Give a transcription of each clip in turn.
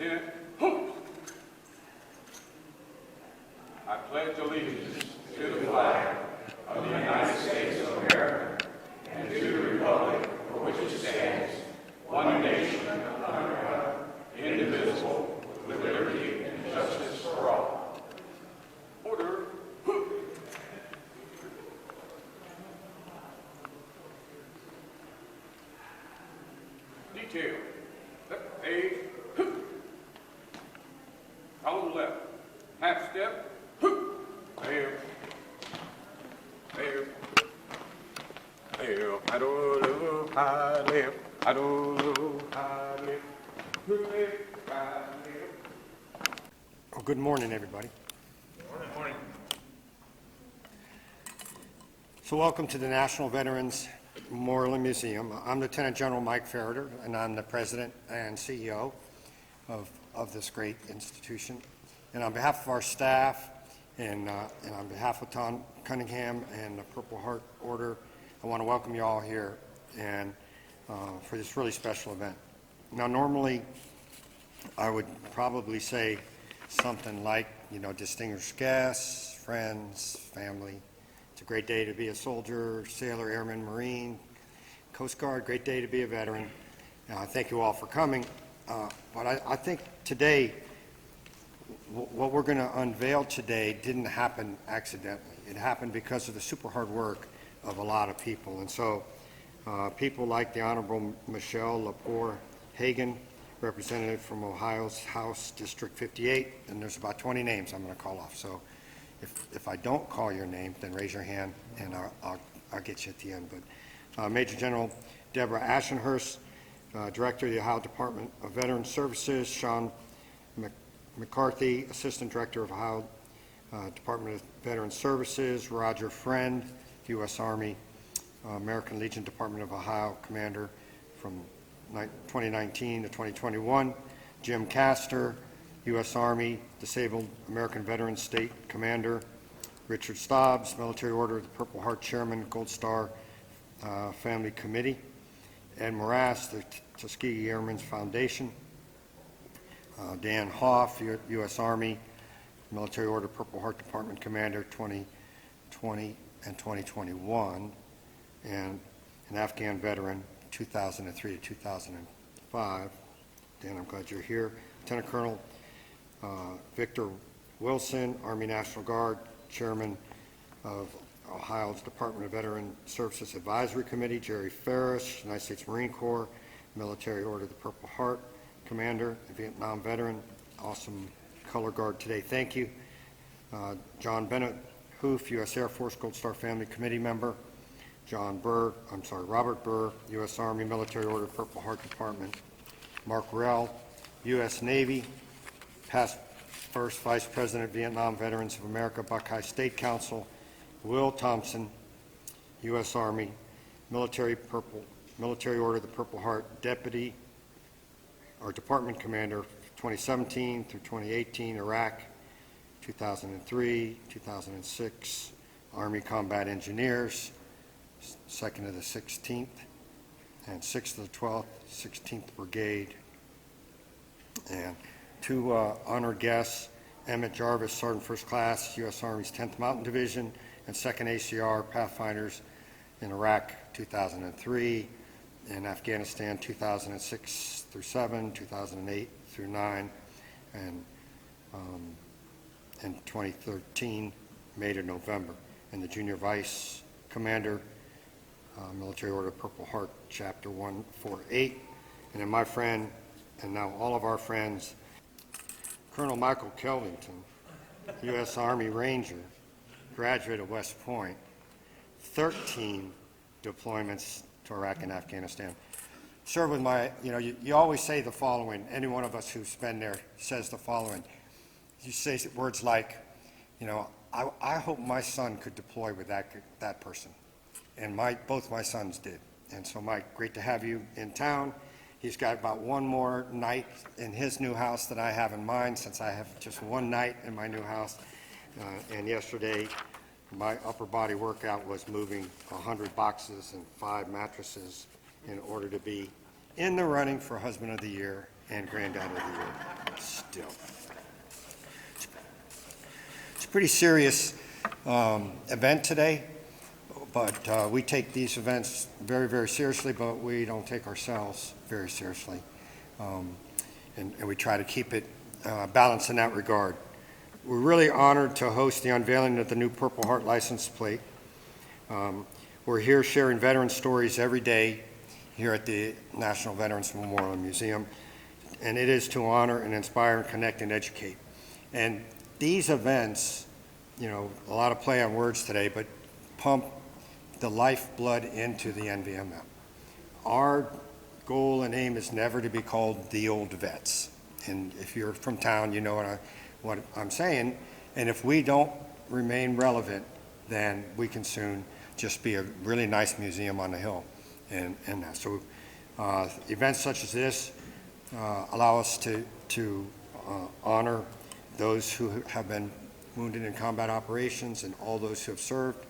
Lieutenant. I pledge allegiance to the flag of the United States of America and to the republic for which it stands, one nation under God, indivisible, with liberty and justice for all. Order. Detail. A. On the left. Half step. There. There. There. I don't know how I live. I don't know how I live. Well, good morning, everybody. Good morning. So welcome to the National Veterans Memorial and Museum. I'm Lieutenant General Mike Ferreter, and I'm the President and CEO of this great institution. And on behalf of our staff and on behalf of Tom Cunningham and the Purple Heart Order, I want to welcome you all here and for this really special event. Now, normally, I would probably say something like, distinguished guests, friends, family. It's a great day to be a soldier, sailor, airman, Marine, Coast Guard. Great day to be a veteran. Thank you all for coming. But I think today, what we're going to unveil today didn't happen accidentally. It happened because of the super hard work of a lot of people. And so people like the Honorable Michelle Lepore Hagan, representative from Ohio's House District 58, and there's about 20 names I'm going to call off. So if I don't call your name, then raise your hand, and I'll get you at the end. But Major General Deborah Ashenhurst, Director of the Ohio Department of Veterans Services, Sean McCarthy, Assistant Director of Ohio Department of Veterans Services, Roger Friend, U.S. Army, American Legion Department of Ohio Commander from 2019 to 2021, Jim Castor, U.S. Army Disabled American Veterans State Commander, Richard Stobbs, Military Order of the Purple Heart Chairman, Gold Star Family Committee, Ed Morass, the Tuskegee Airmen's Foundation, Dan Hoff, U.S. Army Military Order Purple Heart Department Commander 2020 and 2021, and an Afghan veteran 2003 to 2005. Dan, I'm glad you're here. Lieutenant Colonel Victor Wilson, Army National Guard, Chairman of Ohio's Department of Veteran Services Advisory Committee, Jerry Ferris, United States Marine Corps, Military Order of the Purple Heart, Commander, a Vietnam veteran, awesome color guard today. Thank you. John Bennett Hoof, U.S. Air Force Gold Star Family Committee member. Robert Burr, U.S. Army Military Order Purple Heart Department. Mark Rell, U.S. Navy, past first Vice President, Vietnam Veterans of America, Buckeye State Council. Will Thompson, U.S. Army Military Order of the Purple Heart Deputy or Department Commander, 2017 through 2018, Iraq, 2003, 2006, Army Combat Engineers, 2nd to the 16th, and 6th to the 12th, 16th Brigade. And two honored guests, Emmett Jarvis, Sergeant First Class, U.S. Army's 10th Mountain Division, and 2nd ACR Pathfinders in Iraq, 2003, in Afghanistan, 2006 through 7, 2008 through 9, and in 2013, May to November. And the Junior Vice Commander, Military Order of Purple Heart, Chapter 148. And then my friend, and now all of our friends, Colonel Michael Kelvington, U.S. Army Ranger, graduate of West Point, 13 deployments to Iraq and Afghanistan. Served with my, you always say the following, any one of us who's been there says the following. You say words like, I hope my son could deploy with that person. And both my sons did. And so, Mike, great to have you in town. He's got about one more night in his new house than I have in mine, since I have just one night in my new house. And yesterday, my upper body workout was moving 100 boxes and 5 mattresses in order to be in the running for Husband of the Year and Granddad of the Year still. It's a pretty serious event today, but we take these events very, very seriously, but we don't take ourselves very seriously. And we try to keep it balanced in that regard. We're really honored to host the unveiling of the new Purple Heart license plate. We're here sharing veteran stories every day here at the National Veterans Memorial Museum, and it is to honor and inspire and connect and educate. And these events, you know, a lot of play on words today, but pump the lifeblood into the NVMM. Our goal and aim is never to be called the old vets. And if you're from town, you know what I'm saying. And if we don't remain relevant, then we can soon just be a really nice museum on the hill. And that. So events such as this allow us to honor those who have been wounded in combat operations and all those who have served.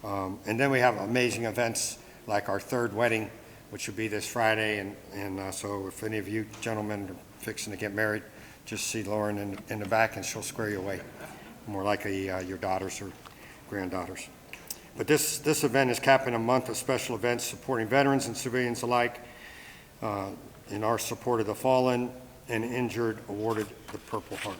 And then we have amazing events like our third wedding, which will be this Friday. And so if any of you gentlemen are fixing to get married, just see Lauren in the back and she'll square you away. More likely your daughters or granddaughters. But this event is capping a month of special events supporting veterans and civilians alike in our support of the fallen and injured awarded the Purple Heart.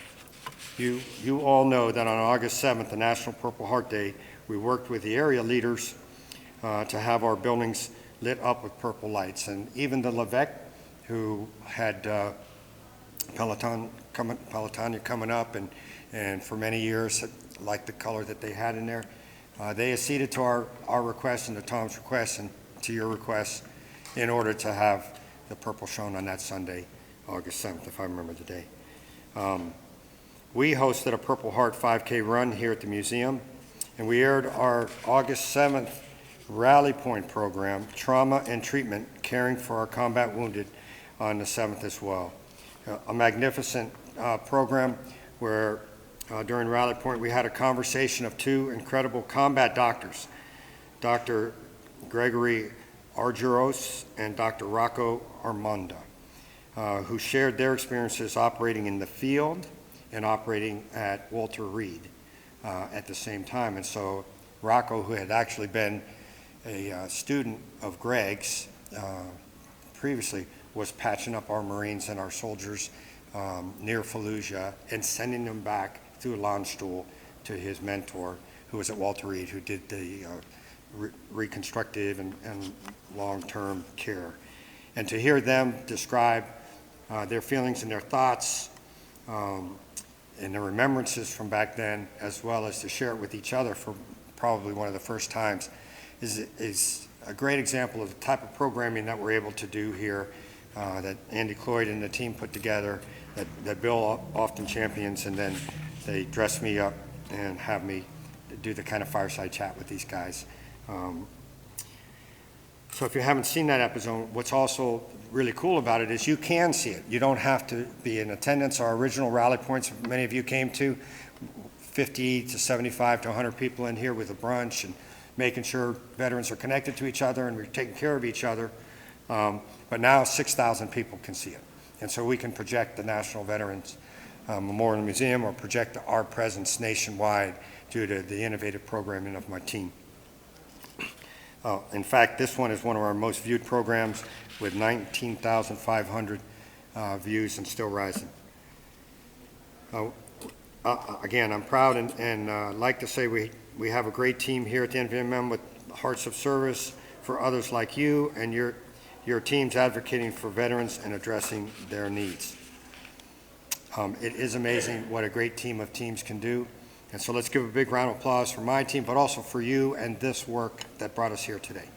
You all know that on August 7th, the National Purple Heart Day, we worked with the area leaders to have our buildings lit up with purple lights. And even the Levesque, who had Pelotonia coming up and for many years liked the color that they had in there, they acceded to our request and to Tom's request and to your request in order to have the purple shown on that Sunday, August 7th, if I remember the day. We hosted a Purple Heart 5K run here at the museum, and we aired our August 7th Rally Point program, Trauma and Treatment, Caring for Our Combat Wounded, on the 7th as well. A magnificent program where during Rally Point we had a conversation of two incredible combat doctors, Dr. Gregory Argyros and Dr. Rocco Armanda, who shared their experiences operating in the field and operating at Walter Reed at the same time. And so Rocco, who had actually been a student of Greg's previously, was patching up our Marines and our soldiers near Fallujah and sending them back through a Landstuhl to his mentor, who was at Walter Reed, who did the reconstructive and long-term care. And to hear them describe their feelings and their thoughts and their remembrances from back then, as well as to share it with each other for probably one of the first times, is a great example of the type of programming that we're able to do here, that Andy Cloyd and the team put together, that Bill often champions, and then they dress me up and have me do the kind of fireside chat with these guys. So if you haven't seen that episode, what's also really cool about it is you can see it. You don't have to be in attendance. Our original rally points, many of you came to, 50 to 75 to 100 people in here with a brunch and making sure veterans are connected to each other and we're taking care of each other. But now 6,000 people can see it. And so we can project the National Veterans Memorial Museum or project our presence nationwide due to the innovative programming of my team. In fact, this one is one of our most viewed programs with 19,500 views and still rising. Again, I'm proud and like to say we have a great team here at the NVMM with hearts of service for others like you and your teams advocating for veterans and addressing their needs. It is amazing what a great team of teams can do. And so let's give a big round of applause for my team, but also for you and this work that brought us here today.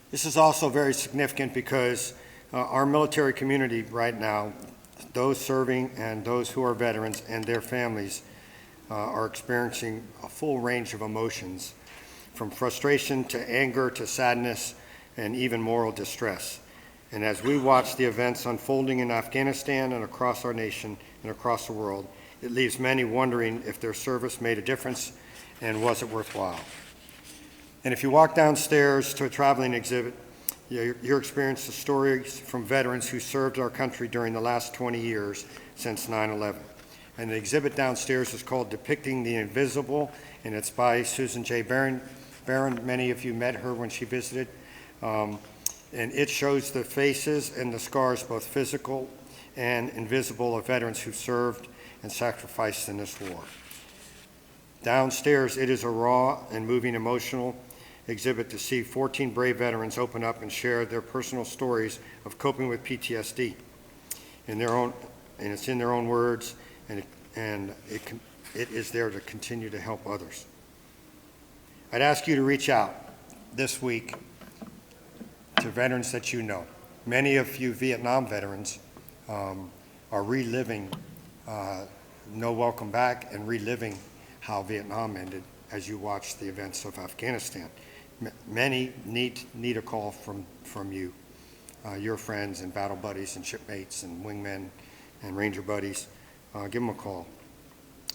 This is also very significant because our military community right now, those serving and those who are veterans and their families, are experiencing a full range of emotions, from frustration to anger to sadness and even moral distress. And as we watch the events unfolding in Afghanistan and across our nation and across the world, it leaves many wondering if their service made a difference and was it worthwhile. And if you walk downstairs to a traveling exhibit, you'll experience the stories from veterans who served our country during the last 20 years since 9/11. And the exhibit downstairs is called Depicting the Invisible, and it's by Susan J. Barron. Many of you met her when she visited. And it shows the faces and the scars, both physical and invisible, of veterans who served and sacrificed in this war. Downstairs, it is a raw and moving emotional exhibit to see 14 brave veterans open up and share their personal stories of coping with PTSD in their own, and it's in their own words, and it is there to continue to help others. I'd ask you to reach out this week to veterans that you know. Many of you Vietnam veterans are reliving No Welcome Back and reliving how Vietnam ended as you watch the events of Afghanistan. Many need a call from you, your friends and battle buddies and shipmates and wingmen and ranger buddies. Give them a call.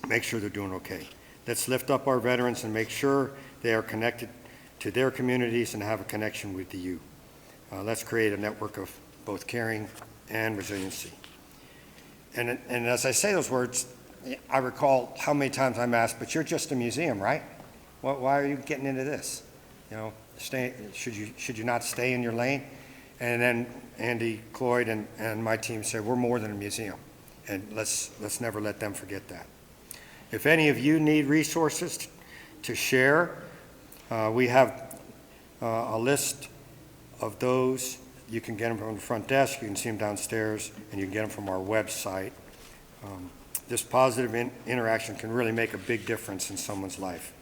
Make sure they're doing okay. Let's lift up our veterans and make sure they are connected to their communities and have a connection with you. Let's create a network of both caring and resiliency. And as I say those words, I recall how many times I'm asked, but you're just a museum, right? Why are you getting into this? You know, should you not stay in your lane? And then Andy Cloyd and my team said, we're more than a museum, and let's never let them forget that. If any of you need resources to share, we have a list of those. You can get them from the front desk, you can see them downstairs, and you can get them from our website. This positive interaction can really make a big difference in someone's life.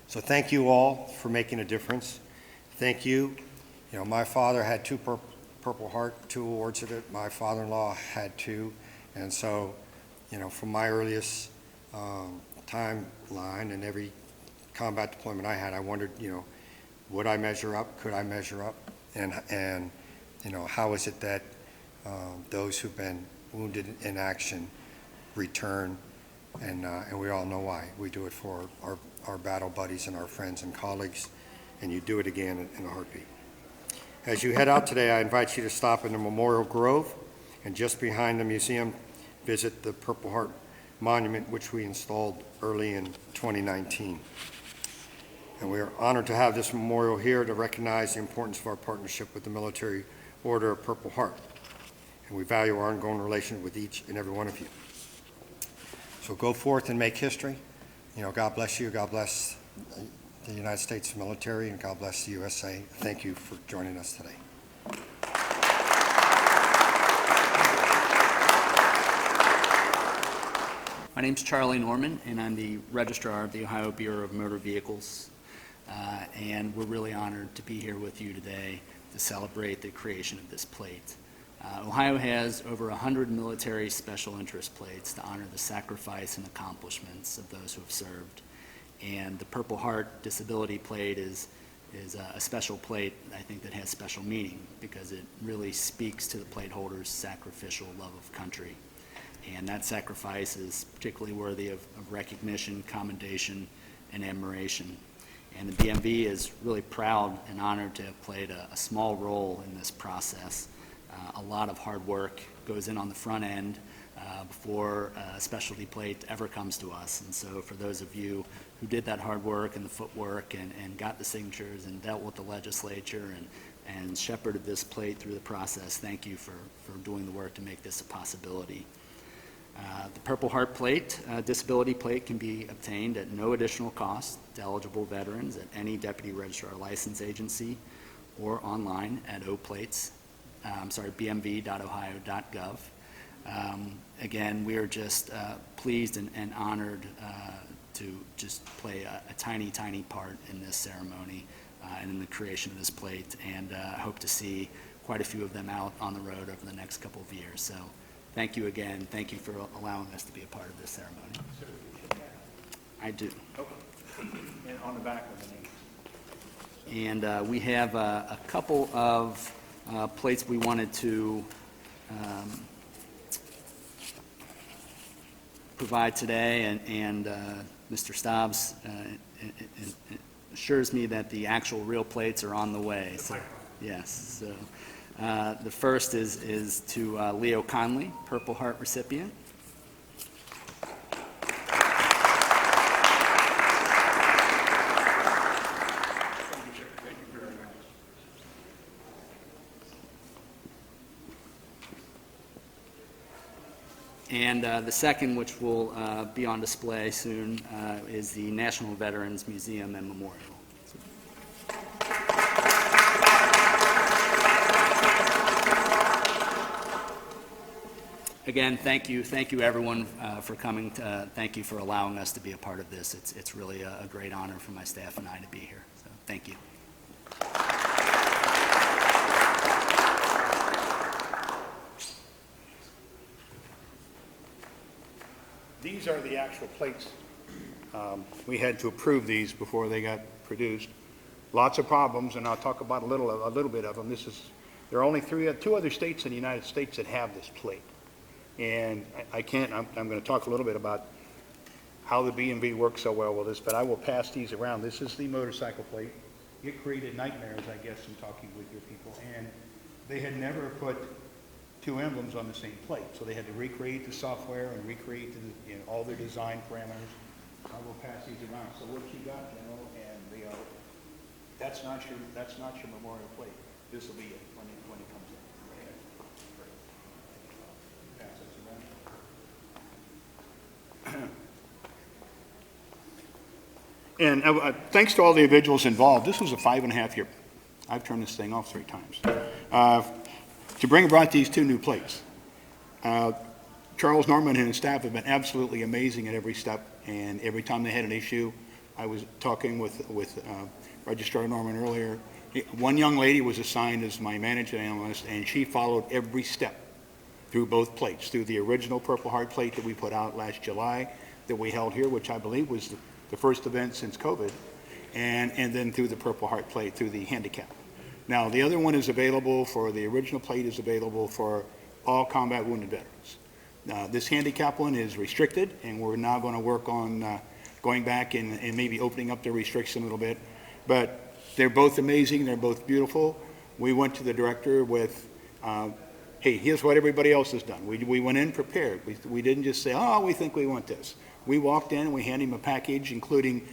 So thank you all for making a difference. Thank you. You know, my father had 2 Purple Heart, 2 awards of it. My father-in-law had 2. And so, you know, from my earliest timeline and every combat deployment I had, I wondered, you know, would I measure up? Could I measure up? And you know, how is it that those who've been wounded in action return? And we all know why. We do it for our battle buddies and our friends and colleagues, and you do it again in a heartbeat. As you head out today, I invite you to stop in the Memorial Grove, and just behind the museum, visit the Purple Heart Monument, which we installed early in 2019. And we are honored to have this memorial here to recognize the importance of our partnership with the Military Order of Purple Heart. And we value our ongoing relationship with each and every one of you. So go forth and make history. You know, God bless you. God bless the United States military, and God bless the USA. Thank you for joining us today. My name's Charlie Norman, and I'm the Registrar of the Ohio Bureau of Motor Vehicles. And we're really honored to be here with you today to celebrate the creation of this plate. Ohio has over 100 military special interest plates to honor the sacrifice and accomplishments of those who have served. And the Purple Heart Disability Plate is a special plate, I think, that has special meaning because it really speaks to the plate holder's sacrificial love of country. And that sacrifice is particularly worthy of recognition, commendation, and admiration. And the BMV is really proud and honored to have played a small role in this process. A lot of hard work goes in on the front end before a specialty plate ever comes to us. And so for those of you who did that hard work and the footwork and got the signatures and dealt with the legislature and shepherded this plate through the process, thank you for doing the work to make this a possibility. The Purple Heart Plate, disability plate, can be obtained at no additional cost to eligible veterans at any Deputy Registrar License Agency or online at bmv.ohio.gov. Again, we are just pleased and honored to just play a tiny, tiny part in this ceremony and in the creation of this plate, and I hope to see quite a few of them out on the road over the next couple of years. So thank you again. Thank you for allowing us to be a part of this ceremony. I do. And on the back of the name. And we have a couple of plates we wanted to provide today, and Mr. Stobbs assures me that the actual real plates are on the way. So, yes. So, the first is to Leo Conley, Purple Heart recipient. And the second, which will be on display soon, is the National Veterans Museum and Memorial. Again, thank you everyone for coming. Thank you for allowing us to be a part of this. It's really a great honor for my staff and I to be here. So thank you. These are the actual plates. We had to approve these before they got produced. Lots of problems, and I'll talk about a little bit of them. There are only two other states in the United States that have this plate. And I'm going to talk a little bit about how the B&B works so well with this, but I will pass these around. This is the motorcycle plate. It created nightmares, I guess, in talking with your people. And they had never put two emblems on the same plate, so they had to recreate the software and recreate all their design parameters. I will pass these around. So what you got, General and Leo, that's not your memorial plate. This will be it when it comes in. Okay. Pass this around. And thanks to all the individuals involved, this was a 5.5 year. I've turned this thing off 3 times. To bring about these 2 new plates. Charles Norman and his staff have been absolutely amazing at every step, and every time they had an issue, I was talking with Registrar Norman earlier. One young lady was assigned as my management analyst, and she followed every step through both plates, through the original Purple Heart plate that we put out last July, that we held here, which I believe was the first event since COVID, and then through the Purple Heart plate, through the handicap. Now, the other one is available the original plate is available for all combat wounded veterans. This handicap one is restricted, and we're now going to work on going back and maybe opening up the restriction a little bit. But they're both amazing, they're both beautiful. We went to the director with, hey, here's what everybody else has done. We went in prepared. We didn't just say, oh, we think we want this. We walked in and we handed him a package, including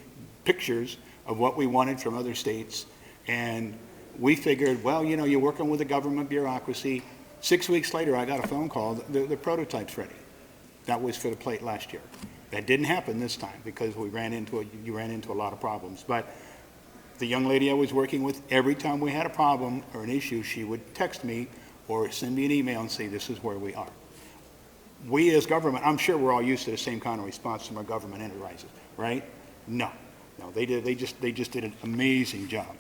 pictures of what we wanted from other states. And we figured, well, you're working with a government bureaucracy. 6 weeks later, I got a phone call, the prototype's ready. That was for the plate last year. That didn't happen this time because you ran into a lot of problems. But the young lady I was working with, every time we had a problem or an issue, she would text me or send me an email and say, this is where we are. We as government, I'm sure we're all used to the same kind of response from our government enterprises, right? No, they just did an amazing job.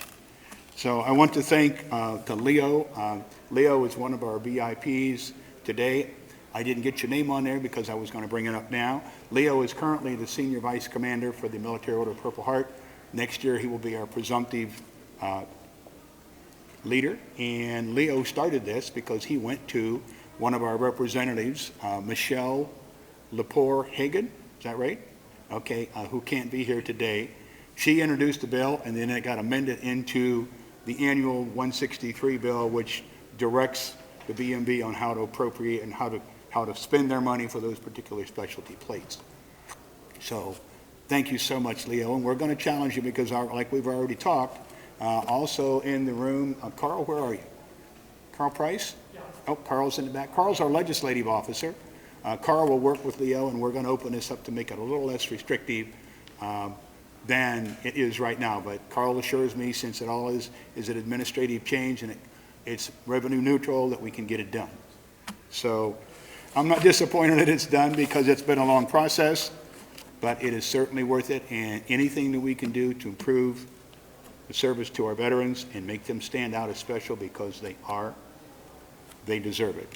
So I want to thank to Leo. Leo is one of our VIPs today. I didn't get your name on there because I was going to bring it up now. Leo is currently the Senior Vice Commander for the Military Order of Purple Heart. Next year he will be our presumptive leader. And Leo started this because he went to one of our representatives, Michelle Lepore Hagan, is that right? Okay, who can't be here today. She introduced the bill, and then it got amended into the annual 163 bill, which directs the B&B on how to appropriate and how to spend their money for those particular specialty plates. So thank you so much, Leo. And we're going to challenge you because, like we've already talked, also in the room, Carl, where are you? Carl Price? Yeah. Oh, Carl's in the back. Carl's our legislative officer. Carl will work with Leo, and we're going to open this up to make it a little less restrictive than it is right now. But Carl assures me, since it all is an administrative change and it's revenue neutral, that we can get it done. So I'm not disappointed that it's done because it's been a long process, but it is certainly worth it. And anything that we can do to improve the service to our veterans and make them stand out as special because they deserve it.